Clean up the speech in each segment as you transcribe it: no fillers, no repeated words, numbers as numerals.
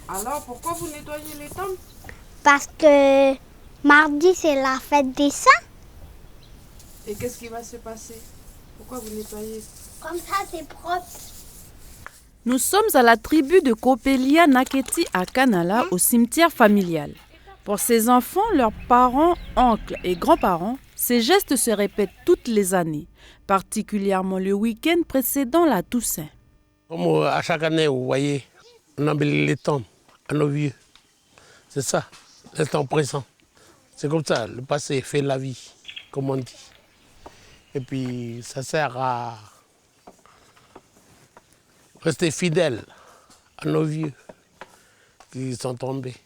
Alors, pourquoi vous nettoyez les tombes? Parce que mardi, c'est la fête des saints. Et qu'est-ce qui va se passer? Pourquoi vous nettoyez? Comme ça, c'est propre. Nous sommes à la tribu de Kopelia Naketi à Kanala, au cimetière familial. Pour ces enfants, leurs parents, oncles et grands-parents, ces gestes se répètent toutes les années, particulièrement le week-end précédant la Toussaint. Comme à chaque année, vous voyez, on embellit les tombes à nos vieux. C'est ça, l'instant présent. C'est comme ça, le passé fait la vie, comme on dit. Et puis, ça sert à rester fidèle à nos vieux qui sont tombés.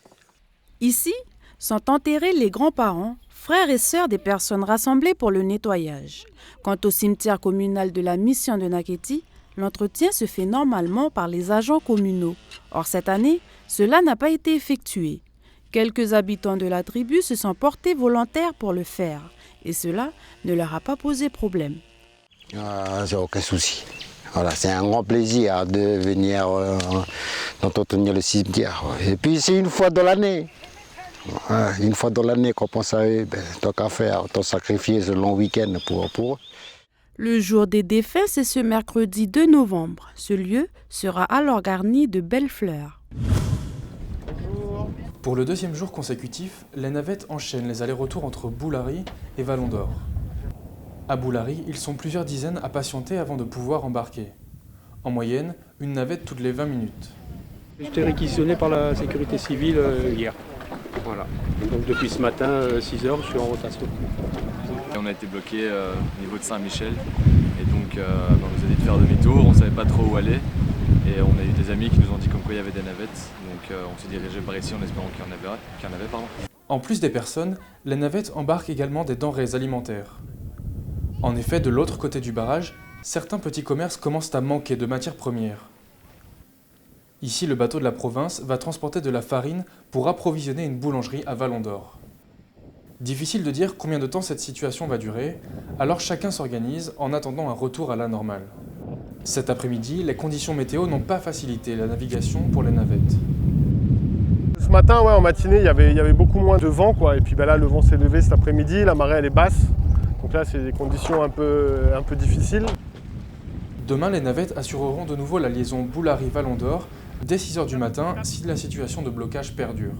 Ici sont enterrés les grands-parents, frères et sœurs des personnes rassemblées pour le nettoyage. Quant au cimetière communal de la mission de Naketi, l'entretien se fait normalement par les agents communaux. Or, cette année, cela n'a pas été effectué. Quelques habitants de la tribu se sont portés volontaires pour le faire. Et cela ne leur a pas posé problème. J'ai aucun souci. Voilà, c'est un grand plaisir de venir d'entretenir le cimetière. Et puis c'est une fois dans l'année. Une fois dans l'année qu'on pense à eux, tant qu'à faire, tant sacrifier ce long week-end pour eux. Le jour des défunts, c'est ce mercredi 2 novembre. Ce lieu sera alors garni de belles fleurs. Pour le deuxième jour consécutif, les navettes enchaînent les allers-retours entre Boulari et Vallon d'Or. À Boulari, ils sont plusieurs dizaines à patienter avant de pouvoir embarquer. En moyenne, une navette toutes les 20 minutes. J'étais réquisitionné par la sécurité civile hier. Voilà. Donc depuis ce matin, 6 h, je suis en rotation. On a été bloqué au niveau de Saint-Michel et donc on nous a dit de faire demi-tour, on ne savait pas trop où aller et on a eu des amis qui nous ont dit comme quoi il y avait des navettes, donc on s'est dirigé par ici en espérant qu'il y en avait. En plus des personnes, les navettes embarquent également des denrées alimentaires. En effet, de l'autre côté du barrage, certains petits commerces commencent à manquer de matières premières. Ici, le bateau de la province va transporter de la farine pour approvisionner une boulangerie à Vallon d'Or. Difficile de dire combien de temps cette situation va durer, alors chacun s'organise en attendant un retour à la normale. Cet après-midi, les conditions météo n'ont pas facilité la navigation pour les navettes. Ce matin, en matinée, il y avait beaucoup moins de vent, quoi. Et puis là, le vent s'est levé cet après-midi, la marée elle est basse. Donc là, c'est des conditions un peu difficiles. Demain, les navettes assureront de nouveau la liaison Boulari-Vallon d'Or dès 6 h du matin si la situation de blocage perdure.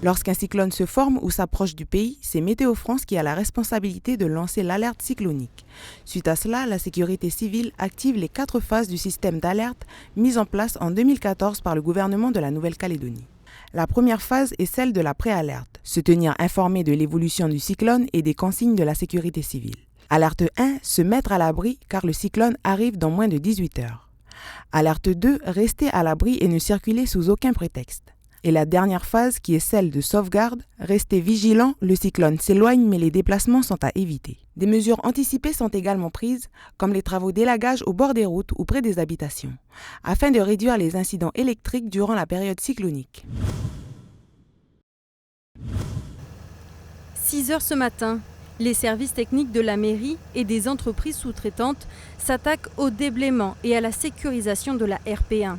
Lorsqu'un cyclone se forme ou s'approche du pays, c'est Météo France qui a la responsabilité de lancer l'alerte cyclonique. Suite à cela, la sécurité civile active les 4 phases du système d'alerte mis en place en 2014 par le gouvernement de la Nouvelle-Calédonie. La première phase est celle de la préalerte, se tenir informé de l'évolution du cyclone et des consignes de la sécurité civile. Alerte 1, se mettre à l'abri car le cyclone arrive dans moins de 18 heures. Alerte 2, rester à l'abri et ne circuler sous aucun prétexte. Et la dernière phase, qui est celle de sauvegarde, restez vigilant, le cyclone s'éloigne mais les déplacements sont à éviter. Des mesures anticipées sont également prises, comme les travaux d'élagage au bord des routes ou près des habitations, afin de réduire les incidents électriques durant la période cyclonique. 6 h ce matin, les services techniques de la mairie et des entreprises sous-traitantes s'attaquent au déblaiement et à la sécurisation de la RP1.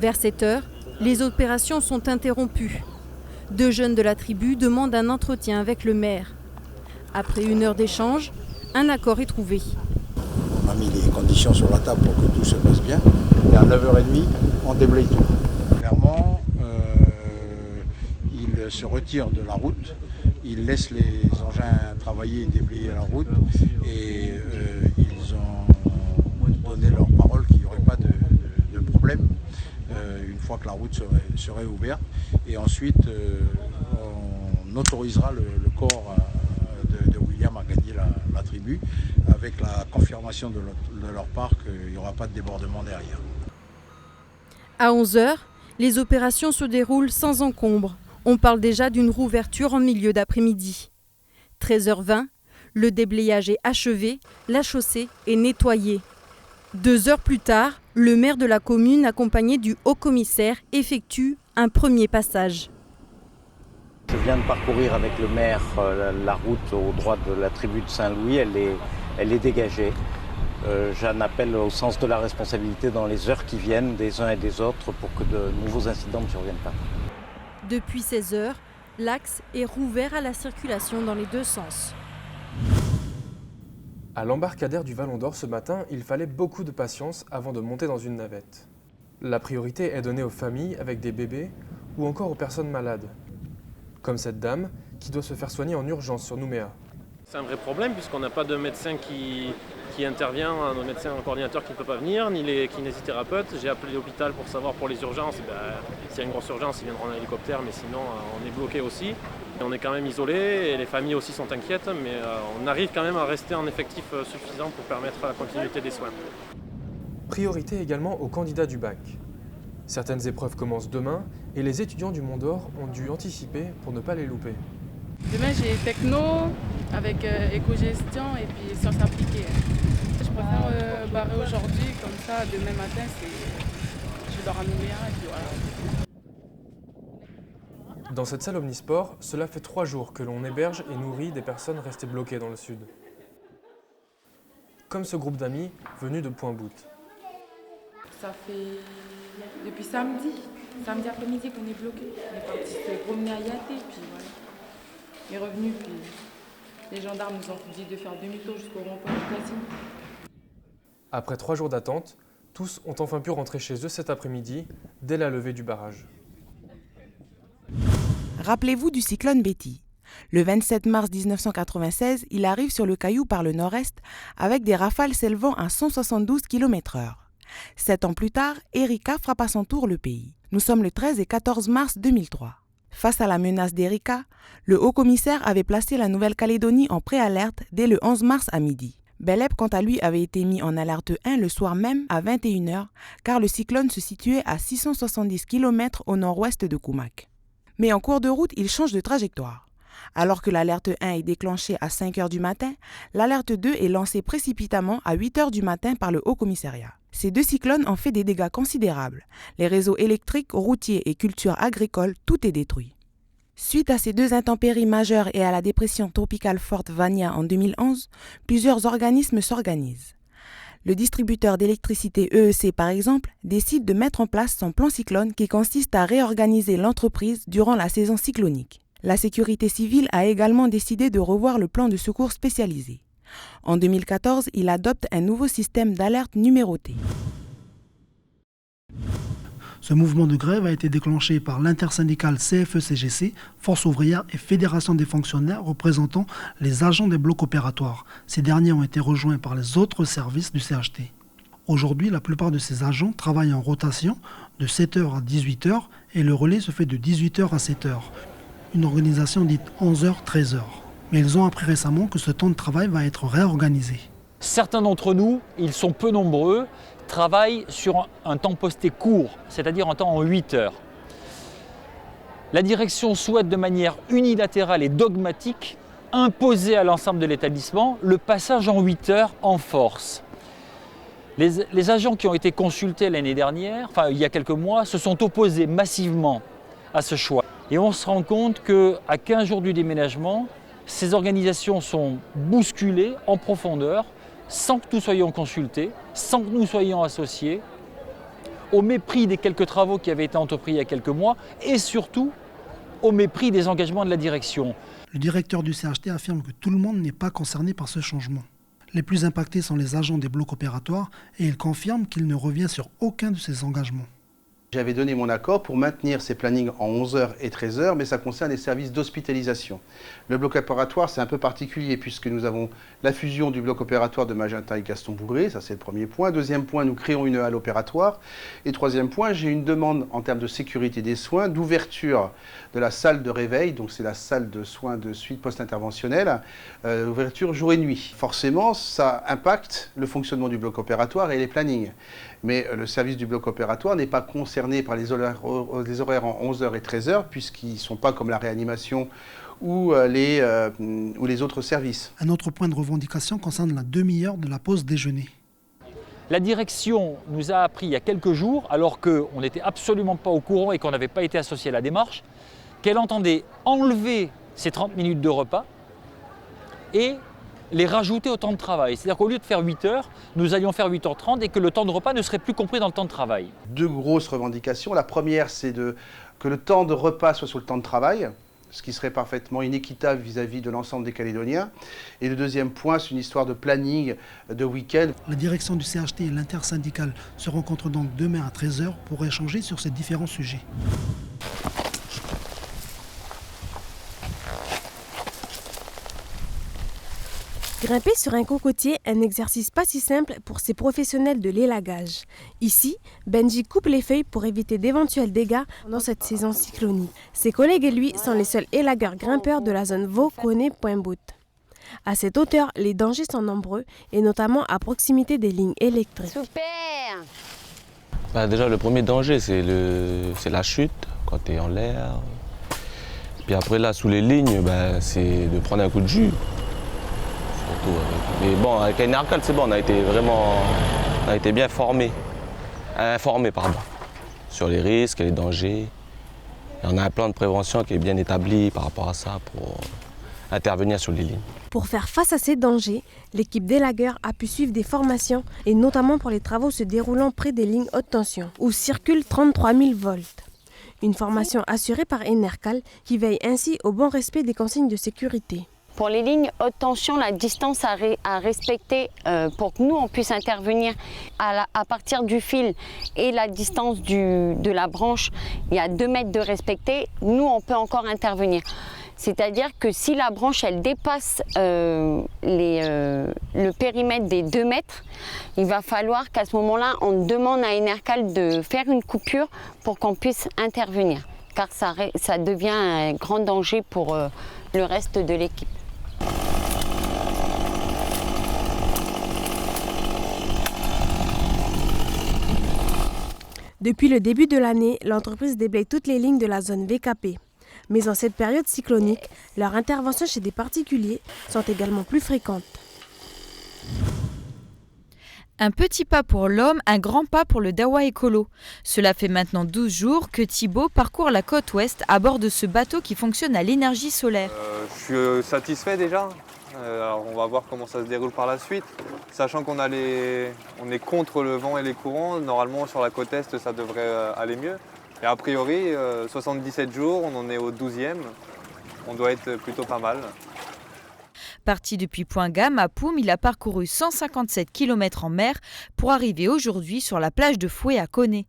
Vers 7 h, les opérations sont interrompues. 2 jeunes de la tribu demandent un entretien avec le maire. Après 1 heure d'échange, un accord est trouvé. On a mis les conditions sur la table pour que tout se passe bien. Et à 9 h 30, on déblaye tout. Clairement, ils se retirent de la route. Ils laissent les engins travailler et déblayer la route. Et ils ont donné leur parole qu'il n'y aurait pas de problème. Une fois que la route serait ouverte. Et ensuite, on autorisera le corps de William à gagner la tribu. début, avec la confirmation de leur part qu'il n'y aura pas de débordement derrière. À 11h, les opérations se déroulent sans encombre. On parle déjà d'une rouverture en milieu d'après-midi. 13h20, le déblayage est achevé, la chaussée est nettoyée. 2 heures plus tard, le maire de la commune, accompagné du haut-commissaire, effectue un premier passage. Je viens de parcourir avec le maire la route au droit de la tribu de Saint-Louis, elle est dégagée. J'en appelle au sens de la responsabilité dans les heures qui viennent des uns et des autres pour que de nouveaux incidents ne surviennent pas. Depuis 16 heures, l'axe est rouvert à la circulation dans les deux sens. À l'embarcadère du Vallon d'Or ce matin, il fallait beaucoup de patience avant de monter dans une navette. La priorité est donnée aux familles avec des bébés ou encore aux personnes malades. Comme cette dame qui doit se faire soigner en urgence sur Nouméa. C'est un vrai problème puisqu'on n'a pas de médecin qui intervient, un médecin en coordinateur qui ne peut pas venir, ni les kinésithérapeutes. J'ai appelé l'hôpital pour savoir pour les urgences, s'il y a une grosse urgence, ils viendront en hélicoptère, mais sinon on est bloqué aussi. Et on est quand même isolé et les familles aussi sont inquiètes, mais on arrive quand même à rester en effectif suffisant pour permettre la continuité des soins. Priorité également aux candidats du bac. Certaines épreuves commencent demain et les étudiants du Mont d'Or ont dû anticiper pour ne pas les louper. Demain j'ai techno avec éco-gestion et puis sciences appliquées. Je préfère barrer aujourd'hui, comme ça demain matin je dors à Nouméa et puis voilà. Dans cette salle omnisport, cela fait 3 jours que l'on héberge et nourrit des personnes restées bloquées dans le sud. Comme ce groupe d'amis venus de Point-Bout. Ça fait depuis samedi après-midi qu'on est bloqué. On est parti se promener à Yaté, puis voilà. On est revenu, puis les gendarmes nous ont dit de faire demi-tour jusqu'au rond-point du Casino. Après 3 jours d'attente, tous ont enfin pu rentrer chez eux cet après-midi, dès la levée du barrage. Rappelez-vous du cyclone Betty. Le 27 mars 1996, il arrive sur le Caillou par le nord-est avec des rafales s'élevant à 172 km/h. 7 ans plus tard, Erika frappe à son tour le pays. Nous sommes le 13 et 14 mars 2003. Face à la menace d'Erika, le haut-commissaire avait placé la Nouvelle-Calédonie en préalerte dès le 11 mars à midi. Belep, quant à lui, avait été mis en alerte 1 le soir même à 21h, car le cyclone se situait à 670 km au nord-ouest de Koumak. Mais en cours de route, il change de trajectoire. Alors que l'alerte 1 est déclenchée à 5h du matin, l'alerte 2 est lancée précipitamment à 8h du matin par le Haut-Commissariat. Ces deux cyclones ont fait des dégâts considérables. Les réseaux électriques, routiers et cultures agricoles, tout est détruit. Suite à ces deux intempéries majeures et à la dépression tropicale forte Vania en 2011, plusieurs organismes s'organisent. Le distributeur d'électricité EEC, par exemple, décide de mettre en place son plan cyclone qui consiste à réorganiser l'entreprise durant la saison cyclonique. La sécurité civile a également décidé de revoir le plan de secours spécialisé. En 2014, il adopte un nouveau système d'alerte numéroté. Ce mouvement de grève a été déclenché par l'intersyndicale CFE-CGC, Force ouvrière et Fédération des fonctionnaires représentant les agents des blocs opératoires. Ces derniers ont été rejoints par les autres services du CHT. Aujourd'hui, la plupart de ces agents travaillent en rotation de 7h à 18h et le relais se fait de 18h à 7h. Une organisation dite 11h-13h. Mais ils ont appris récemment que ce temps de travail va être réorganisé. Certains d'entre nous, ils sont peu nombreux, travaillent sur un temps posté court, c'est-à-dire un temps en 8 heures. La direction souhaite de manière unilatérale et dogmatique imposer à l'ensemble de l'établissement le passage en 8 heures en force. Les agents qui ont été consultés l'année dernière, il y a quelques mois, se sont opposés massivement à ce choix. Et on se rend compte qu'à 15 jours du déménagement, ces organisations sont bousculées en profondeur, sans que nous soyons consultés, sans que nous soyons associés, au mépris des quelques travaux qui avaient été entrepris il y a quelques mois et surtout au mépris des engagements de la direction. Le directeur du CHT affirme que tout le monde n'est pas concerné par ce changement. Les plus impactés sont les agents des blocs opératoires et il confirme qu'il ne revient sur aucun de ces engagements. J'avais donné mon accord pour maintenir ces plannings en 11h et 13h, mais ça concerne les services d'hospitalisation. Le bloc opératoire, c'est un peu particulier puisque nous avons la fusion du bloc opératoire de Magenta et Gaston-Bougré, ça c'est le premier point. Deuxième point, nous créons une halle opératoire. Et troisième point, j'ai une demande en termes de sécurité des soins, d'ouverture de la salle de réveil, donc c'est la salle de soins de suite post-interventionnelle, ouverture jour et nuit. Forcément, ça impacte le fonctionnement du bloc opératoire et les plannings. Mais le service du bloc opératoire n'est pas concerné par les horaires en 11h et 13h, puisqu'ils ne sont pas comme la réanimation ou les autres services. Un autre point de revendication concerne la demi-heure de la pause déjeuner. La direction nous a appris il y a quelques jours, alors qu'on n'était absolument pas au courant et qu'on n'avait pas été associé à la démarche, qu'elle entendait enlever ces 30 minutes de repas et les rajouter au temps de travail. C'est-à-dire qu'au lieu de faire 8 heures, nous allions faire 8h30 et que le temps de repas ne serait plus compris dans le temps de travail. Deux grosses revendications. La première, c'est que le temps de repas soit sur le temps de travail, ce qui serait parfaitement inéquitable vis-à-vis de l'ensemble des Calédoniens. Et le deuxième point, c'est une histoire de planning de week-end. La direction du CHT et l'intersyndicale se rencontrent donc demain à 13h pour échanger sur ces différents sujets. Grimper sur un cocotier, un exercice pas si simple pour ces professionnels de l'élagage. Ici, Benji coupe les feuilles pour éviter d'éventuels dégâts pendant cette saison cyclonique. Ses collègues et lui sont les seuls élagueurs grimpeurs de la zone Vaux-Koné-Pointe-Bout. À cette hauteur, les dangers sont nombreux et notamment à proximité des lignes électriques. Super! Déjà, le premier danger, c'est la chute quand tu es en l'air. Puis après, là, sous les lignes, c'est de prendre un coup de jus. Mais bon, avec la Enercal, c'est bon, on a été bien informés sur les risques et les dangers. Et on a un plan de prévention qui est bien établi par rapport à ça pour intervenir sur les lignes. Pour faire face à ces dangers, l'équipe d'élagueurs a pu suivre des formations et notamment pour les travaux se déroulant près des lignes haute tension où circulent 33 000 volts. Une formation assurée par Enercal qui veille ainsi au bon respect des consignes de sécurité. Pour les lignes haute tension, la distance à respecter pour que nous on puisse intervenir à partir du fil et la distance de la branche, il y a 2 mètres de respecter, nous on peut encore intervenir. C'est-à-dire que si la branche elle dépasse le périmètre des 2 mètres, il va falloir qu'à ce moment-là on demande à Enercal de faire une coupure pour qu'on puisse intervenir. Car ça devient un grand danger pour le reste de l'équipe. Depuis le début de l'année, l'entreprise déblaye toutes les lignes de la zone VKP. Mais en cette période cyclonique, leurs interventions chez des particuliers sont également plus fréquentes. Un petit pas pour l'homme, un grand pas pour le Dawa écolo. Cela fait maintenant 12 jours que Thibaut parcourt la côte ouest à bord de ce bateau qui fonctionne à l'énergie solaire. Je suis satisfait déjà. Alors on va voir comment ça se déroule par la suite. Sachant qu'on est contre le vent et les courants, normalement sur la côte est ça devrait aller mieux. Et a priori, 77 jours, on en est au 12e. On doit être plutôt pas mal. Parti depuis Point Gamme à Poum, il a parcouru 157 km en mer pour arriver aujourd'hui sur la plage de Fouet à Koné.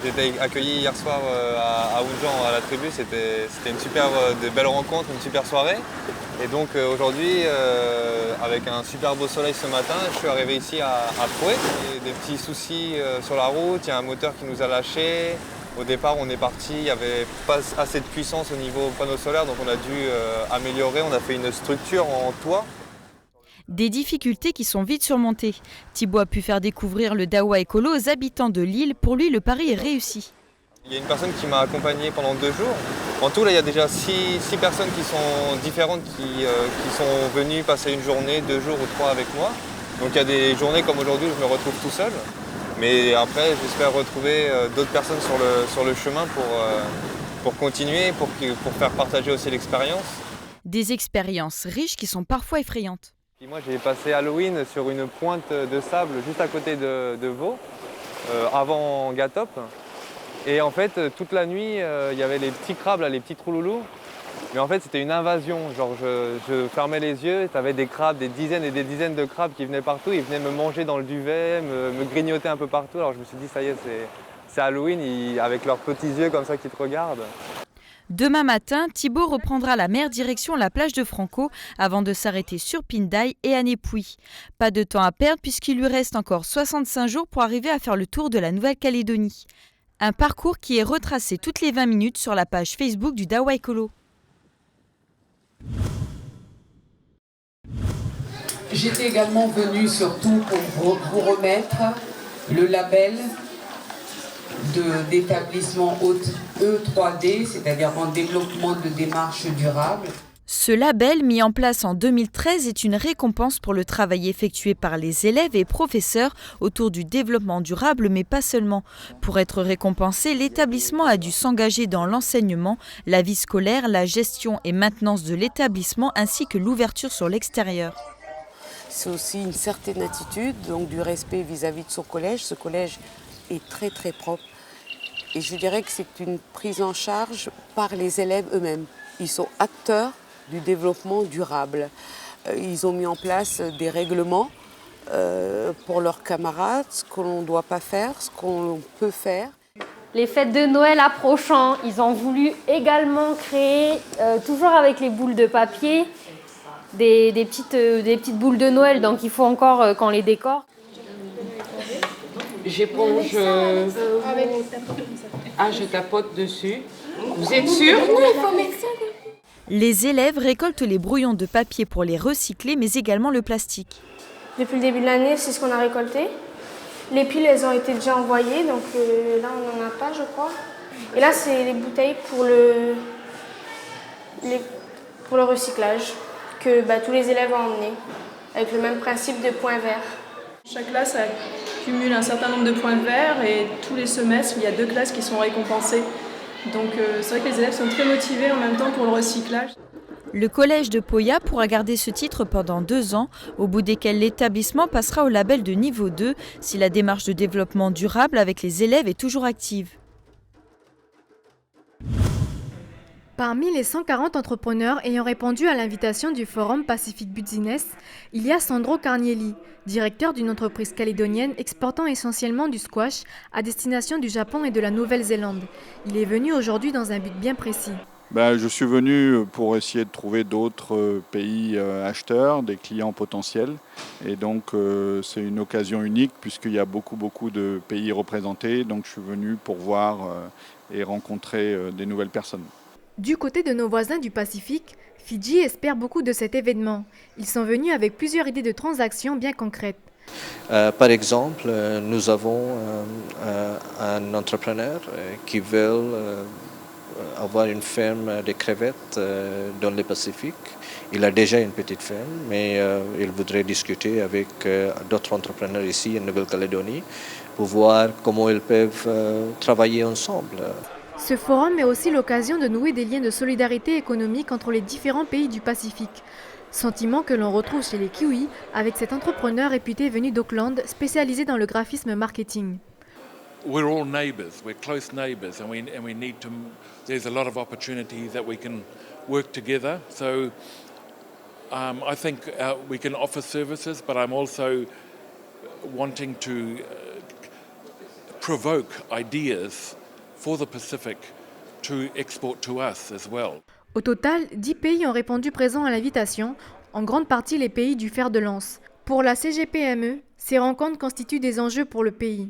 J'ai été accueilli hier soir à Oudjan à la tribu, c'était de belles rencontres, une super soirée. Et donc aujourd'hui, avec un super beau soleil ce matin, je suis arrivé ici à Fouet. Il y a des petits soucis sur la route, il y a un moteur qui nous a lâché. Au départ, on est parti, il n'y avait pas assez de puissance au niveau panneau solaire, donc on a dû améliorer, on a fait une structure en toit. Des difficultés qui sont vite surmontées. Thibaut a pu faire découvrir le Dawa écolo aux habitants de l'île. Pour lui, le pari est réussi. Il y a une personne qui m'a accompagné pendant 2 jours. En tout, là, il y a déjà 6 personnes qui sont différentes qui sont venues passer une journée, 2 jours ou 3 avec moi. Donc il y a des journées comme aujourd'hui où je me retrouve tout seul. Mais après, j'espère retrouver d'autres personnes sur le chemin pour continuer, pour faire partager aussi l'expérience. Des expériences riches qui sont parfois effrayantes. Et moi, j'ai passé Halloween sur une pointe de sable juste à côté de Vaud, avant Gatop. Et en fait, toute la nuit, il y avait les petits crabes, là, les petits trouloulous. Mais en fait, c'était une invasion. Genre, je fermais les yeux, tu avais des crabes, des dizaines et des dizaines de crabes qui venaient partout. Ils venaient me manger dans le duvet, me grignoter un peu partout. Alors je me suis dit, ça y est, c'est Halloween, avec leurs petits yeux comme ça qui te regardent. Demain matin, Thibaut reprendra la mer direction la plage de Franco avant de s'arrêter sur Pindaille et à Népouy. Pas de temps à perdre puisqu'il lui reste encore 65 jours pour arriver à faire le tour de la Nouvelle-Calédonie. Un parcours qui est retracé toutes les 20 minutes sur la page Facebook du Dawa Écolo. J'étais également venue surtout pour vous remettre le label d'établissement E3D, c'est-à-dire en développement de démarches durables. Ce label, mis en place en 2013, est une récompense pour le travail effectué par les élèves et professeurs autour du développement durable, mais pas seulement. Pour être récompensé, l'établissement a dû s'engager dans l'enseignement, la vie scolaire, la gestion et maintenance de l'établissement, ainsi que l'ouverture sur l'extérieur. C'est aussi une certaine attitude, donc du respect vis-à-vis de son collège. Ce collège est très très propre. Et je dirais que c'est une prise en charge par les élèves eux-mêmes. Ils sont acteurs du développement durable. Ils ont mis en place des règlements pour leurs camarades, ce qu'on ne doit pas faire, ce qu'on peut faire. Les fêtes de Noël approchant, ils ont voulu également créer, toujours avec les boules de papier, des petites boules de Noël, donc il faut encore qu'on les décore. J'éponge. Je tapote dessus. Vous êtes sûr? Les élèves récoltent les brouillons de papier pour les recycler, mais également le plastique. Depuis le début de l'année, c'est ce qu'on a récolté. Les piles, elles ont été déjà envoyées, donc là, on n'en a pas, je crois. Et là, c'est les bouteilles pour le recyclage que tous les élèves ont emmené, avec le même principe de points verts. Chaque classe cumule un certain nombre de points verts et tous les semestres, il y a 2 classes qui sont récompensées. Donc c'est vrai que les élèves sont très motivés en même temps pour le recyclage. Le collège de Poya pourra garder ce titre pendant 2 ans, au bout desquels l'établissement passera au label de niveau 2 si la démarche de développement durable avec les élèves est toujours active. Parmi les 140 entrepreneurs ayant répondu à l'invitation du Forum Pacific Business, il y a Sandro Carnielli, directeur d'une entreprise calédonienne exportant essentiellement du squash à destination du Japon et de la Nouvelle-Zélande. Il est venu aujourd'hui dans un but bien précis. Je suis venu pour essayer de trouver d'autres pays acheteurs, des clients potentiels. Et donc c'est une occasion unique puisqu'il y a beaucoup de pays représentés. Donc je suis venu pour voir et rencontrer des nouvelles personnes. Du côté de nos voisins du Pacifique, Fidji espère beaucoup de cet événement. Ils sont venus avec plusieurs idées de transactions bien concrètes. Par exemple, nous avons un entrepreneur qui veut avoir une ferme de crevettes dans le Pacifique. Il a déjà une petite ferme, mais il voudrait discuter avec d'autres entrepreneurs ici en Nouvelle-Calédonie pour voir comment ils peuvent travailler ensemble. Ce forum est aussi l'occasion de nouer des liens de solidarité économique entre les différents pays du Pacifique. Sentiment que l'on retrouve chez les Kiwis avec cet entrepreneur réputé venu d'Auckland, spécialisé dans le graphisme marketing. We're all neighbours, we're close neighbours, and we need to. There's a lot of opportunity that we can work together. So I think we can offer services, but I'm also wanting to provoke ideas for the Pacific to export to us as well. Au total, 10 pays ont répondu présents à l'invitation, en grande partie les pays du fer de lance. Pour la CGPME, ces rencontres constituent des enjeux pour le pays.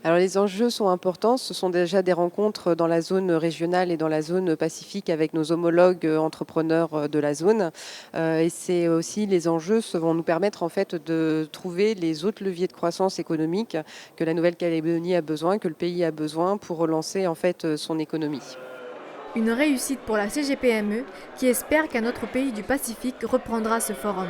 Alors les enjeux sont importants, ce sont déjà des rencontres dans la zone régionale et dans la zone pacifique avec nos homologues entrepreneurs de la zone. Et c'est aussi les enjeux vont nous permettre en fait de trouver les autres leviers de croissance économique que la Nouvelle-Calédonie a besoin, que le pays a besoin pour relancer en fait son économie. Une réussite pour la CGPME qui espère qu'un autre pays du Pacifique reprendra ce forum.